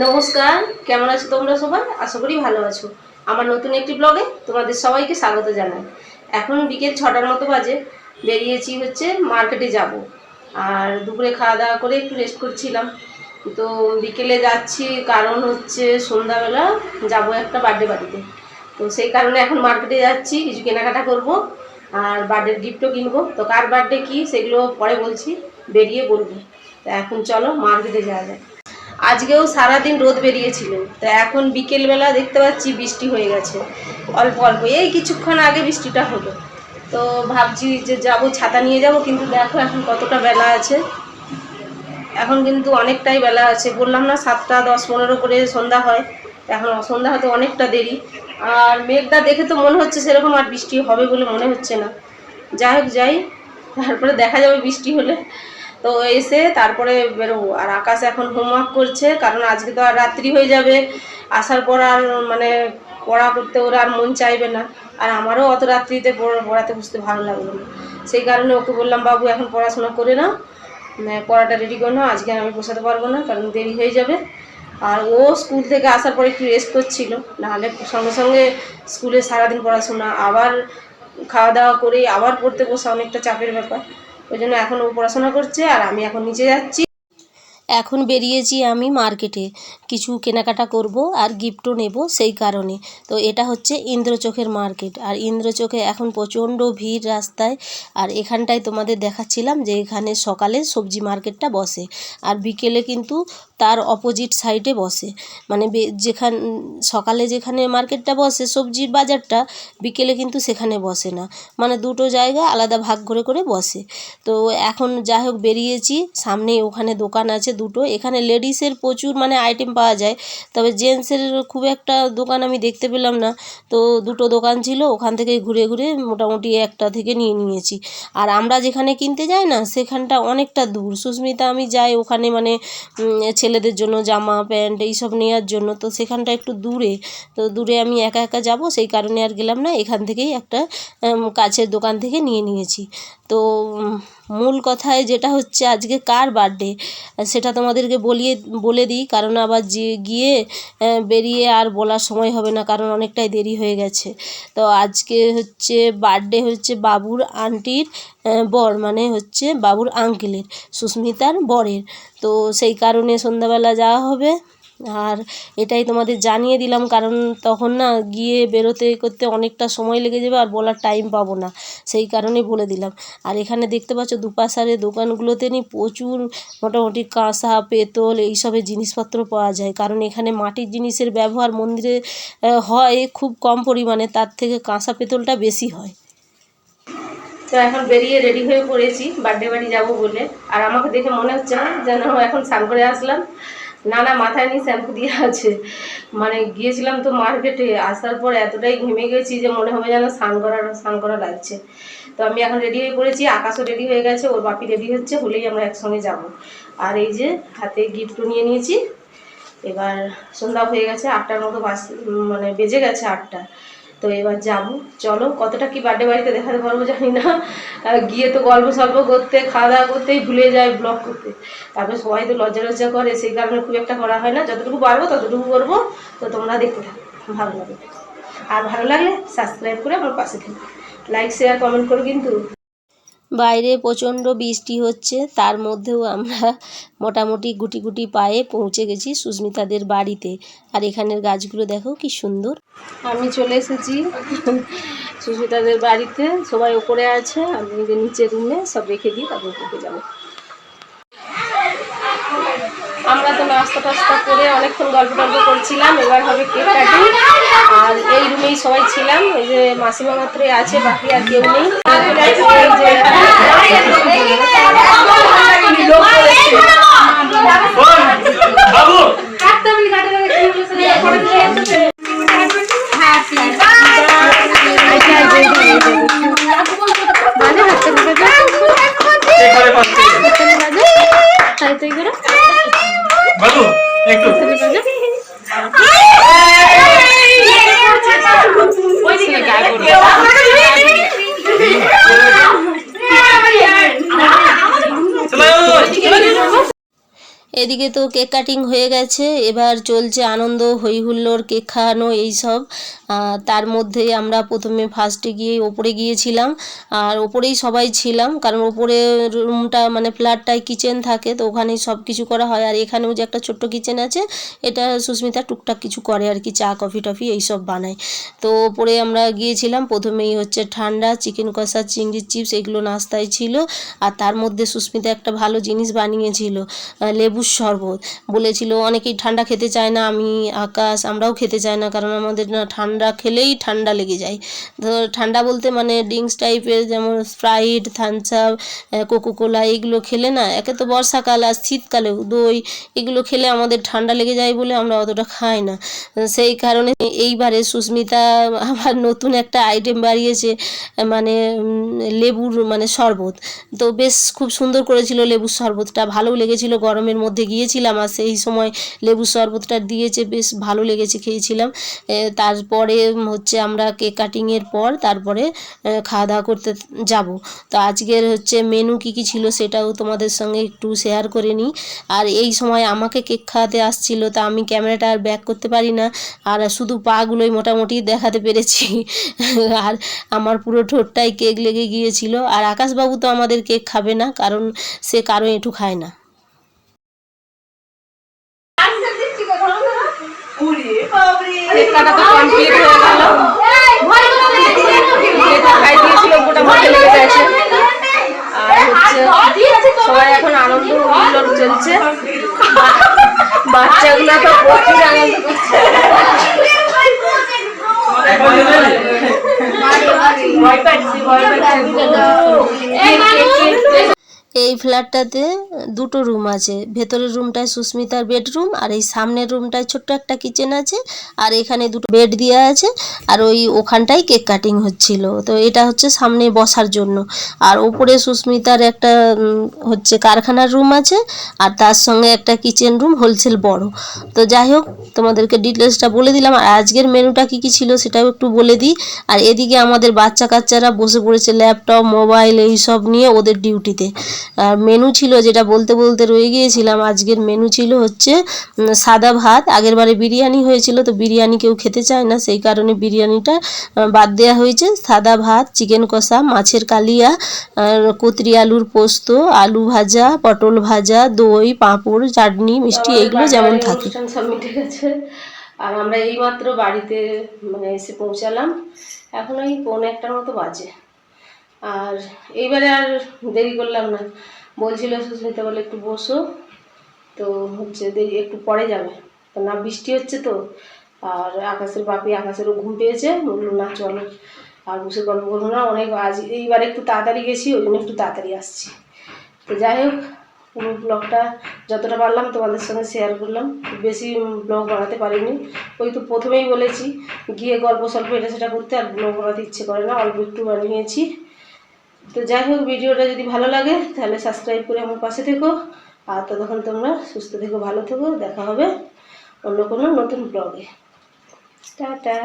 নমস্কার, কেমন আছো তোমরা সবাই? আশা করি ভালো আছো। আমার নতুন একটি ব্লগে তোমাদের সবাইকে স্বাগত জানাই। এখন বিকেল 6টার মতো বাজে, বেরিয়েছি হচ্ছে মার্কেটে যাব। আর দুপুরে খাওয়া দাওয়া করে একটু রেস্ট করছিলাম। তো বিকেলে যাচ্ছি কারণ হচ্ছে সন্ধ্যাবেলা যাব একটা বার্থডে বাড়িতে। তো সেই কারণে এখন মার্কেটে যাচ্ছি, কিছু কেনাকাটা করব আর বার্থডের গিফটও কিনবো। তো কার বার্থডে কী সেগুলো পরে বলছি, বেরিয়ে বলবো। তো এখন চলো মার্কেটে যাওয়া যায়। আজকেও সারাদিন রোদ বেরিয়েছিল, তো এখন বিকেলবেলা দেখতে পাচ্ছি বৃষ্টি হয়ে গেছে অল্প অল্প। এই কিছুক্ষণ আগে বৃষ্টিটা হলো। তো ভাবছি যে যাব, ছাতা নিয়ে যাব, কিন্তু দেখো এখন কতটা বেলা আছে। এখন কিন্তু অনেকটাই বেলা আছে, বললাম না 7টা 10-15 করে সন্ধ্যা হয়। এখন সন্ধ্যা হতে অনেকটা দেরি। আর মেঘটা দেখে তো মনে হচ্ছে সেরকম আর বৃষ্টি হবে বলে মনে হচ্ছে না। যাই হোক যাই, তারপরে দেখা যাবে বৃষ্টি হলে। তো এসে তারপরে বেরোবো। আর আকাশ এখন হোমওয়ার্ক করছে, কারণ আজকে তো আর রাত্রি হয়ে যাবে। আসার পর আর মানে পড়া করতে ওরা আর মন চাইবে না। আর আমারও অত রাত্রিতে পড়াতে বুঝতে ভালো লাগবে না। সেই কারণে ওকে বললাম, বাবু এখন পড়াশোনা করে নাও, পড়াটা রেডি করে নাও, আজকে আমি বসাতে পারবো না কারণ দেরি হয়ে যাবে। আর ও স্কুল থেকে আসার পরে একটু রেস্ট করছিল, নাহলে সঙ্গে সঙ্গে স্কুলে সারাদিন পড়াশোনা, আবার খাওয়া দাওয়া করে আবার পড়তে বসা অনেকটা চাপের ব্যাপার। ওই জন্য এখন ও পড়াশোনা করছে আর আমি এখন নিচে যাচ্ছি। এখন বেরিয়েছি আমি মার্কেটে, কিছু কেনাকাটা করব আর গিফটও নেব সেই কারণে। তো এটা হচ্ছে ইন্দ্রচোখের মার্কেট, আর ইন্দ্রচোখে এখন প্রচণ্ড ভিড় রাস্তায়। আর এখানটায় তোমাদের দেখাচ্ছিলাম যে এখানে সকালে সবজি মার্কেটটা বসে, আর বিকেলে কিন্তু তার অপোজিট সাইডে বসে। মানে সকালে যেখানে মার্কেটটা বসে সবজির বাজারটা, বিকেলে কিন্তু সেখানে বসে না। মানে দুটো জায়গা আলাদা ভাগ করে করে বসে। তো এখন যাই হোক বেরিয়েছি, সামনে ওখানে দোকান আছে দুটো। এখানে লেডিসের প্রচুর মানে আইটেম পাওয়া যায়, তবে জেন্টসের খুব একটা দোকান আমি দেখতে পেলাম না। তো দুটো দোকান ছিল, ওখান থেকে ঘুরে ঘুরে মোটামুটি একটা থেকে নিয়েছি। আর আমরা যেখানে কিনতে যাই না সেখানটা অনেকটা দূর। সুস্মিতা আমি যাই ওখানে, মানে ছেলেদের জন্য জামা প্যান্ট এইসব নেওয়ার জন্য। তো সেখানটা একটু দূরে, তো দূরে আমি একা একা যাব, সেই কারণে আর গেলাম না। এখান থেকেই একটা কাছের দোকান থেকে নিয়েছি। তো মূল কথায় যেটা হচ্ছে আজকে কার বার্থডে সেটা তোমাদেরকে বলে দিই, কারণ আবার গিয়ে বেরিয়ে আর বলার সময় হবে না, কারণ অনেকটাই দেরি হয়ে গেছে। তো আজকে হচ্ছে বার্থডে হচ্ছে বাবুর আন্টির বর, মানে হচ্ছে বাবুর আঙ্কেলের, সুস্মিতার বরের। তো সেই কারণে সন্ধ্যাবেলা যাওয়া হবে। আর এটাই তোমাদের জানিয়ে দিলাম, কারণ তখন না গিয়ে বেরোতে করতে অনেকটা সময় লেগে যাবে আর বলার টাইম পাবো না, সেই কারণেই বলে দিলাম। আর এখানে দেখতে পাচ্ছ দুপাশারের দোকানগুলোতে প্রচুর মোটামুটি কাঁসা পেতল এইসবের জিনিসপত্র পাওয়া যায়, কারণ এখানে মাটির জিনিসের ব্যবহার মন্দিরে হয় খুব কম পরিমাণে, তার থেকে কাঁসা পেতলটা বেশি হয়। তো এখন বেরিয়ে রেডি হয়ে পড়েছি বার্থডে বাড়ি যাবো বলে। আর আমাকে দেখে মনে হচ্ছে না যেন এখন স্নান করে আসলাম। না না, মাথায় নিয়ে শ্যাম্পু দিয়ে আছে। মানে গিয়েছিলাম তো মার্কেটে, আসার পর এতটাই ঘেমে গেছি যে মনে হবে যেন স্নান করা লাগছে। তো আমি এখন রেডি হয়ে পড়েছি, আকাশও রেডি হয়ে গেছে, ওর বাপি রেডি হচ্ছে, হলেই আমরা একসঙ্গে যাব। আর এই যে হাতে গিফটও নিয়ে নিয়েছি। এবার সন্ধ্যা হয়ে গেছে, 8টার মতো মানে বেজে গেছে 8টা। তো এবার যাবো, চলো কতটা কি বার্থডে বাড়িতে দেখাতে পারবো জানি না। গিয়ে তো গল্প সল্প করতে খাওয়া দাওয়া করতেই ভুলে যায় ব্লগ করতে। তারপরে সবাই তো লজ্জা করে, সেই কারণে খুব একটা করা হয় না। যতটুকু পারবো ততটুকু করবো। তো তোমরা দেখতে থাকো, ভালো লাগে। আর ভালো লাগলে সাবস্ক্রাইব করে আমার পাশে থাকো, লাইক শেয়ার কমেন্ট করো কিন্তু। বাইরে প্রচণ্ড বৃষ্টি হচ্ছে, তার মধ্যেও আমরা মোটামুটি গুটি গুটি পায়ে পৌঁছে গেছি সুস্মিতাদের বাড়িতে। আর এখানের গাছগুলো দেখো কি সুন্দর। আমি চলে এসেছি সুস্মিতাদের বাড়িতে, সবাই উপরে আছে, আমি নিচে রুমে সব রেখে দিই, তারপর উপরে যাবো। আমরা তো নাস্তা টাস্তা করে অনেকক্ষণ গল্প করছিলাম, এবার হবে কেক কাটিং। আর এই রুমেই সবাই ছিলাম, এই যে মাসিমা মাত্রই আছে, বাকি আর কেউ নেই। এদিকে তো কেক কাটিং হয়ে গেছে, এবার চলছে আনন্দ, হই হুল্লোড়, কেক খাওয়ানো এইসব। তার মধ্যে আমরা প্রথমে ফার্স্টে গিয়ে ওপরে গিয়েছিলাম, আর ওপরেই সবাই ছিলাম, কারণ ওপরে রুমটা মানে ফ্ল্যাটটায় কিচেন থাকে, তো ওখানেই সব কিছু করা হয়। আর এখানেও যে একটা ছোট্ট কিচেন আছে, এটা সুস্মিতা টুকটাক কিছু করে আর কি, চা কফি টফি এইসব বানায়। তো ওপরে আমরা গিয়েছিলাম, প্রথমেই হচ্ছে ঠান্ডা চিকেন কষা, চিংড়ির চিপস, এগুলো নাস্তায় ছিল। আর তার মধ্যে সুস্মিতা একটা ভালো জিনিস বানিয়েছিল, লেবুর শরবত। বলেছিল অনেকেই ঠান্ডা খেতে চায় না, আমি, আকাশ, আমরাও খেতে চাই না, কারণ আমাদের না ঠান্ডা খেলেই ঠান্ডা লেগে যায়। তো ঠান্ডা বলতে মানে ড্রিঙ্কস টাইপের, যেমন স্প্রাইট, থামস আপ, কোকোকোলা, এইগুলো খেলে না, একে তো বর্ষাকাল আর শীতকালেও দই, এগুলো খেলে আমাদের ঠান্ডা লেগে যায় বলে আমরা অতটা খাই না। সেই কারণে এইবারে সুস্মিতা আবার নতুন একটা আইটেম বাড়িয়েছে, মানে লেবুর মানে শরবত। তো বেশ খুব সুন্দর করেছিল লেবুর শরবতটা, ভালো লেগেছিল। গরমের মধ্যে গিয়েছিলাম আর সেই সময় লেবুর শরবতটা দিয়েছে, বেশ ভালো লেগেছে, খেয়েছিলাম। তারপরে হচ্ছে আমরা কেক কাটিংয়ের পর তারপরে খাওয়া দাওয়া করতে যাব। তো আজকের হচ্ছে মেনু কী কী ছিল সেটাও তোমাদের সঙ্গে একটু শেয়ার করে নিই। আর এই সময় আমাকে কেক খাওয়াতে আসছিল, তা আমি ক্যামেরাটা আর ব্যাক করতে পারি না, আর শুধু পাগুলোই মোটামুটি দেখাতে পেরেছি। আর আমার পুরো ঠোঁটটাই কেক লেগে গিয়েছিল। আর আকাশবাবু তো আমাদের কেক খাবে না, কারণ সে কারো এঁঠু খায় না। কেক কাটা তো কমপ্লিট হয়ে গেল, খাই দিয়েছিল, মোটামুটি লেগে গেছে। আর হচ্ছে সবাই এখন আনন্দ উল্লাস চলছে, বাচ্চাগুলো তো প্রচুর আনন্দ করছে। এই ফ্ল্যাটটাতে দুটো রুম আছে, ভেতরের রুমটায় সুস্মিতার বেডরুম, আর এই সামনের রুমটায় ছোট্ট একটা কিচেন আছে, আর এখানে দুটো বেড দেওয়া আছে। আর ওখানটায় কেক কাটিং হচ্ছিল, তো এটা হচ্ছে সামনে বসার জন্য। আর ওপরে সুস্মিতার একটা হচ্ছে কারখানার রুম আছে, আর তার সঙ্গে একটা কিচেন রুম হোলসেল বড়। তো যাই হোক, তোমাদেরকে ডিটেলসটা বলে দিলাম। আর আজকের মেনুটা কী কী ছিল সেটাও একটু বলে দিই। আর এদিকে আমাদের বাচ্চা কাচ্চারা বসে পড়েছে ল্যাপটপ, মোবাইল এইসব নিয়ে ওদের ডিউটিতে। আর মেনু ছিল, যেটা বলতে বলতে রয়ে গিয়েছিলাম, আজকের মেনু ছিল হচ্ছে সাদা ভাত। আগের বারে বিরিয়ানি হয়েছিল, তো বিরিয়ানি কেউ খেতে চায় না, সেই কারণে বিরিয়ানিটা বাদ দেওয়া হয়েছে। সাদা ভাত, চিকেন কষা, মাছের কালিয়া, কতরি আলুর পোস্ত, আলু ভাজা, পটল ভাজা, দই, পাঁপড়, চাটনি, মিষ্টি, এইগুলো যেমন থাকে। সব মিটে গেছে, আর আমরা এইমাত্র বাড়িতে মানে এসে পৌঁছালাম, এখন ওই 1:45 মতো বাজে। আর এইবারে আর দেরি করলাম না, বলছিল সুস্মিতা বলে একটু বসো, তো হচ্ছে দেরি একটু পরে যাবে, তো না বৃষ্টি হচ্ছে তো। আর আকাশেরও ঘুম পেয়েছে, বললো না চলো আর বসে গল্প করবো না, অনেক আজ এইবার একটু তাড়াতাড়ি গেছি, ওই জন্য একটু তাড়াতাড়ি আসছি। তো যাই হোক, পুরো ব্লগটা যতটা পারলাম তোমাদের সঙ্গে শেয়ার করলাম, বেশি ব্লগ বানাতে পারিনি। ওই তো প্রথমেই বলেছি, গিয়ে গল্প সল্প এটা সেটা করতে আর ব্লগ বানাতে ইচ্ছে করে না, অল্প একটু বানিয়েছি। তো যাই হোক, ভিডিওটা যদি ভালো লাগে তাহলে সাবস্ক্রাইব করে আমার পাশে থেকো। আর ততক্ষণ তোমরা সুস্থ থেকো, ভালো থেকো, দেখা হবে অন্য কোনো নতুন ব্লগে। টাটা।